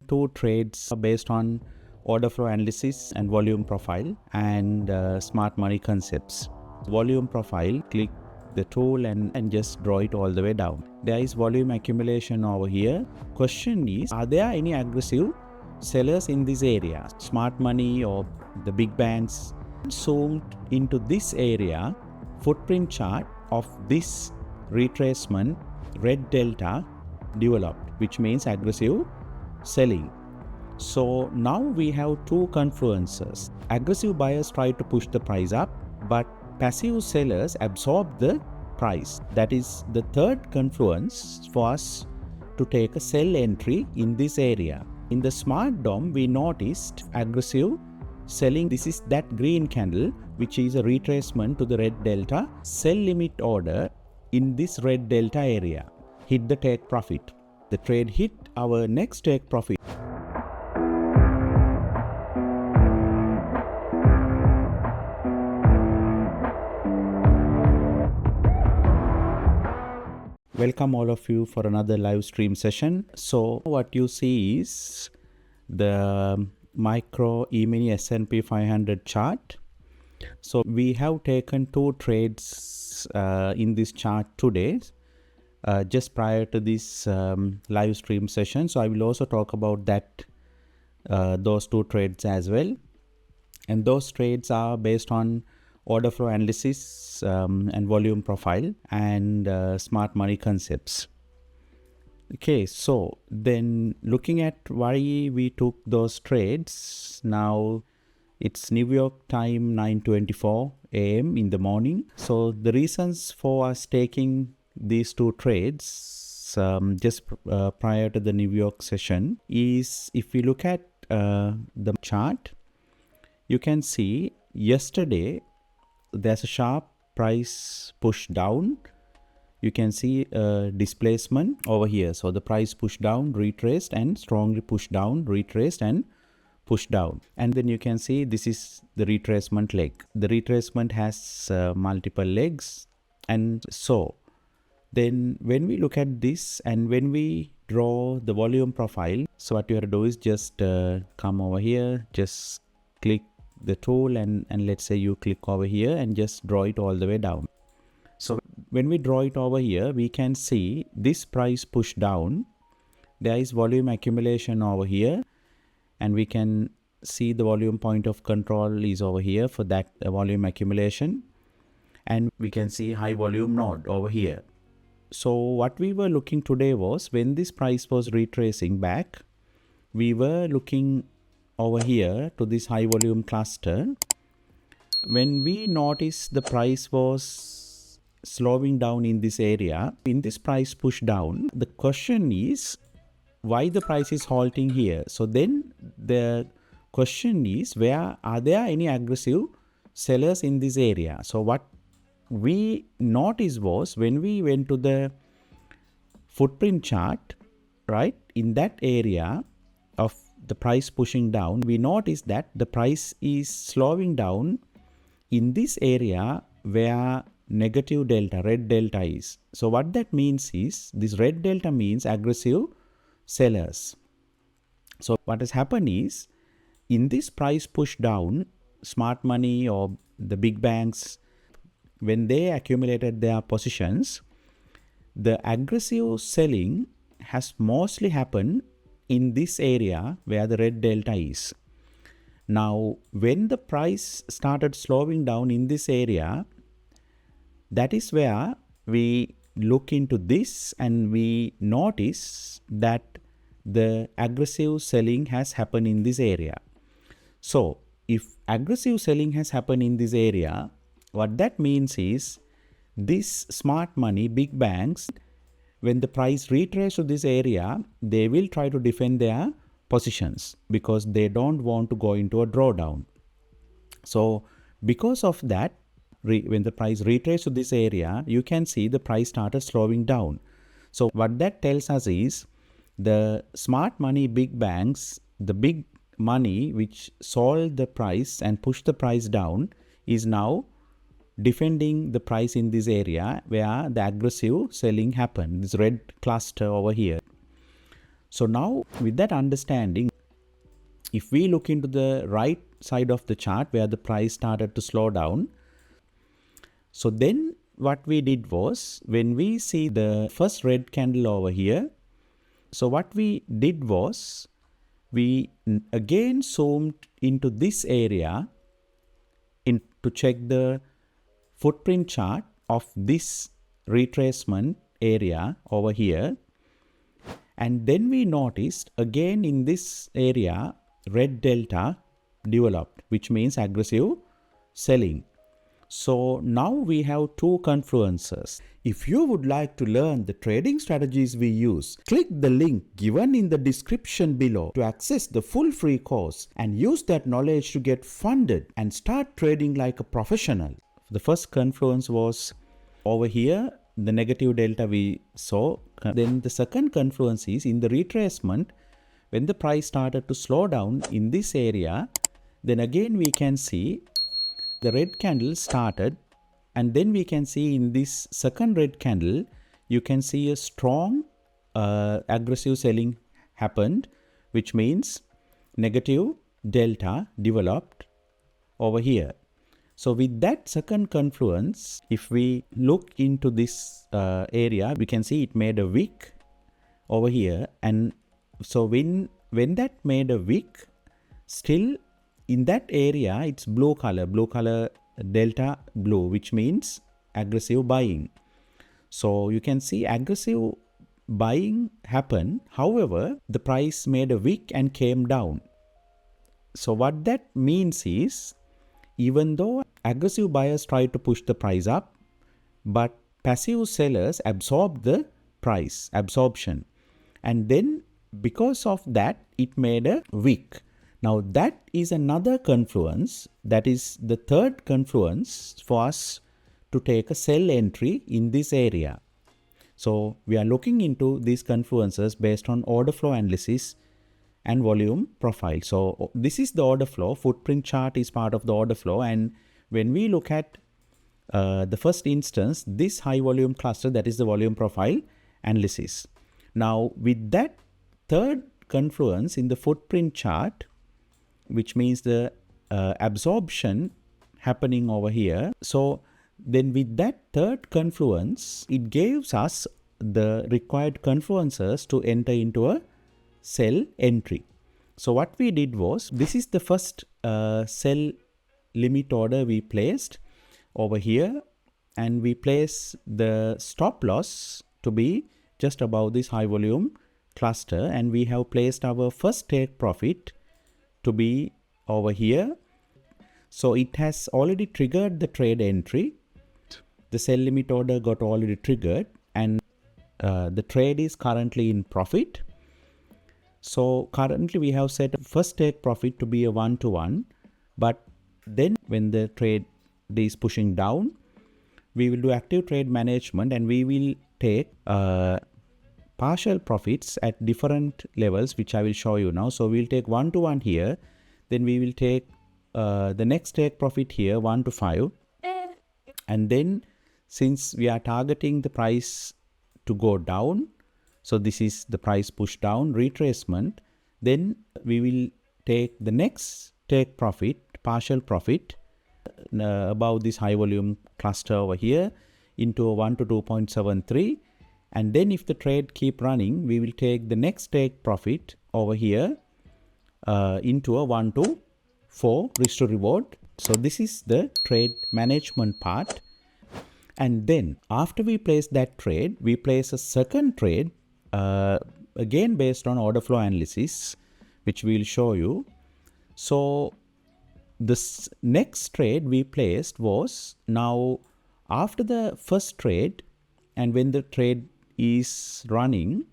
two trades based on order flow analysis and volume profile and smart money concepts. Volume profile, click the tool and just draw it all the way down. There is volume accumulation over here. Question is, are there any aggressive sellers in this area? Smart money or the big banks. Zoomed into this area, footprint chart of this retracement, red delta developed, which means aggressive selling. So now we have two confluences. Aggressive buyers try to push the price up, but passive sellers absorb the price. That is the third confluence for us to take a sell entry in this area. In the smart DOM, we noticed aggressive selling. This is that green candle, which is a retracement to the red delta. Sell limit order in this red delta area. Hit the take profit. The trade hit our next take profit. Welcome all of you for another live stream session. So what you see is the micro Emini S&P 500 chart. So we have taken two trades in this chart today, just prior to this live stream session. So I will also talk about that, those two trades as well. And those trades are based on order flow analysis and volume profile and smart money concepts. Okay, so then looking at why we took those trades, now it's New York time 9:24 a.m. in the morning. So the reasons for us taking these two trades just prior to the New York session is, if we look at the chart, you can see yesterday there's a sharp price push down. You can see displacement over here. So the price pushed down, retraced, and strongly pushed down, retraced, and pushed down. And then you can see this is the retracement leg. The retracement has multiple legs. And so then when we look at this and when we draw the volume profile, so what you have to do is just come over here, just click the tool and let's say you click over here and just draw it all the way down. So when we draw it over here, we can see this price push down. There is volume accumulation over here, and we can see the volume point of control is over here for that volume accumulation, and we can see high volume node over here. So what we were looking today was, when this price was retracing back, we were looking over here to this high volume cluster. When we noticed the price was slowing down in this area, in this price push down, the question is why the price is halting here. So then the question is, where are there any aggressive sellers in this area? So what we noticed was, when we went to the footprint chart, right, in that area of the price pushing down, we noticed that the price is slowing down in this area where negative delta, red delta is. So what that means is, this red delta means aggressive sellers. So what has happened is, in this price push down, smart money or the big banks, when they accumulated their positions, the aggressive selling has mostly happened in this area where the red delta is. Now, when the price started slowing down in this area, that is where we look into this and we notice that the aggressive selling has happened in this area. So if aggressive selling has happened in this area, what that means is, this smart money, big banks, when the price retraces to this area, they will try to defend their positions because they don't want to go into a drawdown. So because of that, when the price retraces to this area, you can see the price started slowing down. So what that tells us is, the smart money, big banks, the big money which sold the price and pushed the price down, is now defending the price in this area where the aggressive selling happened, this red cluster over here. So now with that understanding, if we look into the right side of the chart where the price started to slow down, so then what we did was, when we see the first red candle over here, so what we did was, we again zoomed into this area to check the footprint chart of this retracement area over here. And then we noticed again in this area, red delta developed, which means aggressive selling. So now we have two confluences. If you would like to learn the trading strategies we use, click the link given in the description below to access the full free course and use that knowledge to get funded and start trading like a professional. The first confluence was over here, the negative delta we saw. Then the second confluence is in the retracement, when the price started to slow down in this area, then again we can see the red candle started, and then we can see in this second red candle, you can see a strong aggressive selling happened, which means negative delta developed over here. So with that second confluence, if we look into this area, we can see it made a wick over here. And so when that made a wick, still in that area, it's blue color delta blue, which means aggressive buying. So you can see aggressive buying happen. However, the price made a wick and came down. So what that means is, even though aggressive buyers try to push the price up, but passive sellers absorb the price, absorption. And then because of that, it made a wick. Now that is another confluence, that is the third confluence for us to take a sell entry in this area. So we are looking into these confluences based on order flow analysis and volume profile. So this is the order flow, footprint chart is part of the order flow, and when we look at the first instance, this high volume cluster, that is the volume profile analysis. Now with that third confluence in the footprint chart, which means the absorption happening over here. So then with that third confluence, it gives us the required confluences to enter into a sell entry. So what we did was, this is the first sell limit order we placed over here, and we place the stop loss to be just above this high volume cluster, and we have placed our first take profit to be over here. So it has already triggered the trade entry. The sell limit order got already triggered, and the trade is currently in profit. So currently we have set first take profit to be a 1-to-1, but then when the trade is pushing down, we will do active trade management, and we will take partial profits at different levels, which I will show you now. So we'll take 1-to-1 here, then we will take the next take profit here 1-to-5, and then since we are targeting the price to go down, so this is the price push down retracement, then we will take the next take profit, partial profit above this high volume cluster over here into a 1-to-2.73. And then if the trade keep running, we will take the next take profit over here into a 1-to-4 risk to reward. So this is the trade management part. And then after we place that trade, we place a second trade again based on order flow analysis, which we will show you. So this next trade we placed was, now after the first trade, and when the trade is running,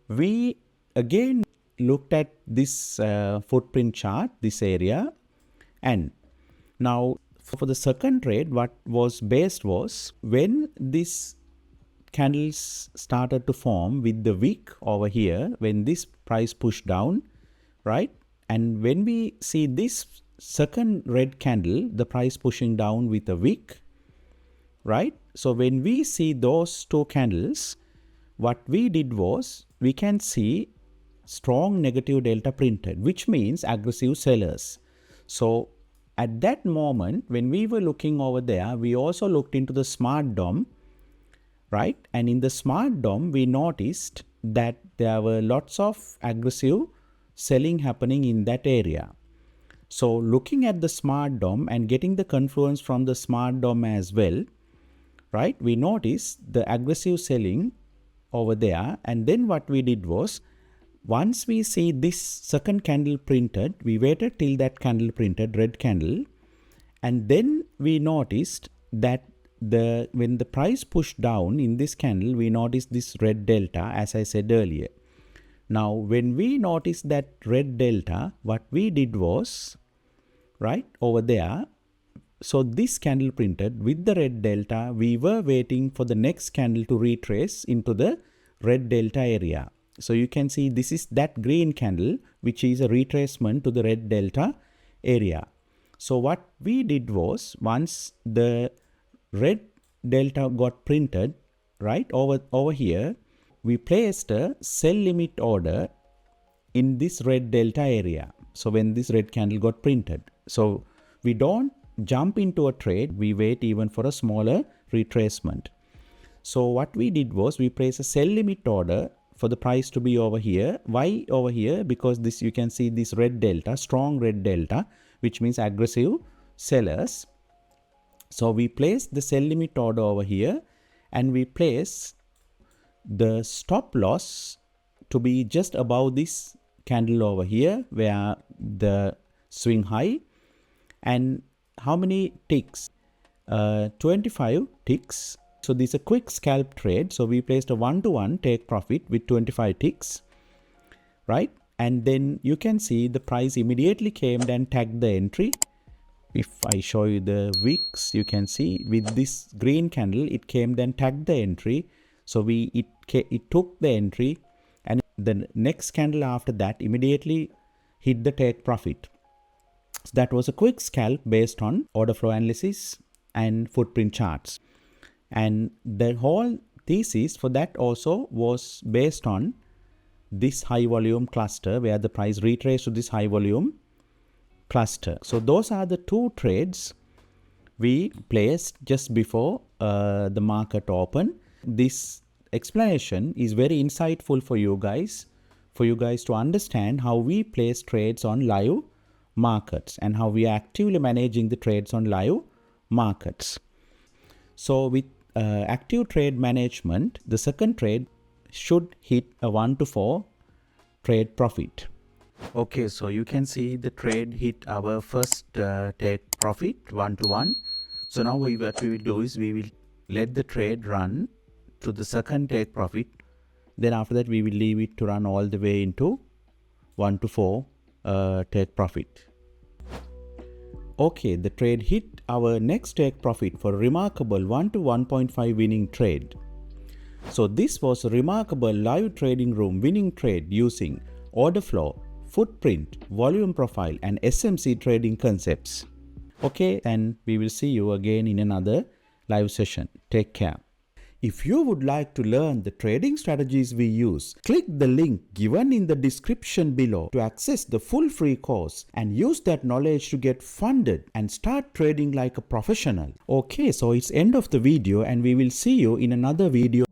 we again looked at this footprint chart, this area, and now for the second trade, what was based was, when this candles started to form with the wick over here, when this price pushed down, right, and when we see this second red candle, the price pushing down with a wick, right? So when we see those two candles, what we did was, we can see strong negative delta printed, which means aggressive sellers. So at that moment, when we were looking over there, we also looked into the smart DOM, right? And in the smart DOM, we noticed that there were lots of aggressive selling happening in that area. So looking at the smart DOM and getting the confluence from the smart DOM as well, right? We noticed the aggressive selling over there. And then what we did was, once we see this second candle printed, we waited till that candle printed, red candle. And then we noticed that when the price pushed down in this candle, we noticed this red delta, as I said earlier. Now, when we noticed that red delta, what we did was, right, over there, so this candle printed with the red delta, we were waiting for the next candle to retrace into the red delta area. So you can see this is that green candle, which is a retracement to the red delta area. So what we did was, once the red delta got printed, right, over here, we placed a sell limit order in this red delta area. So when this red candle got printed, so we don't jump into a trade, we wait even for a smaller retracement. So what we did was, we placed a sell limit order for the price to be over here. Why over here? Because this, you can see this red delta, strong red delta, which means aggressive sellers. So we place the sell limit order over here, and we place the stop loss to be just above this candle over here, where the swing high. And how many ticks? 25 ticks. So this is a quick scalp trade. So we placed a 1-to-1 take profit with 25 ticks, right? And then you can see the price immediately came and tagged the entry. If I show you the wicks, you can see with this green candle, it came then tagged the entry. So it took the entry, and the next candle after that immediately hit the take profit. So that was a quick scalp based on order flow analysis and footprint charts. And the whole thesis for that also was based on this high volume cluster, where the price retraced to this high volume cluster. So those are the two trades we placed just before the market open. This explanation is very insightful for you guys to understand how we place trades on live markets and how we are actively managing the trades on live markets. So with active trade management, the second trade should hit a 1-to-4 trade profit. Okay, so you can see the trade hit our first take profit 1-to-1. So now what we will do is, we will let the trade run to the second take profit. Then after that, we will leave it to run all the way into 1-to-4 take profit. Okay, the trade hit our next take profit for a remarkable 1-to-1.5 winning trade. So this was a remarkable live trading room winning trade using order flow, footprint, volume profile, and SMC trading concepts. Okay, and we will see you again in another live session. Take care. If you would like to learn the trading strategies we use, click the link given in the description below to access the full free course and use that knowledge to get funded and start trading like a professional. Okay, so it's end of the video, and we will see you in another video.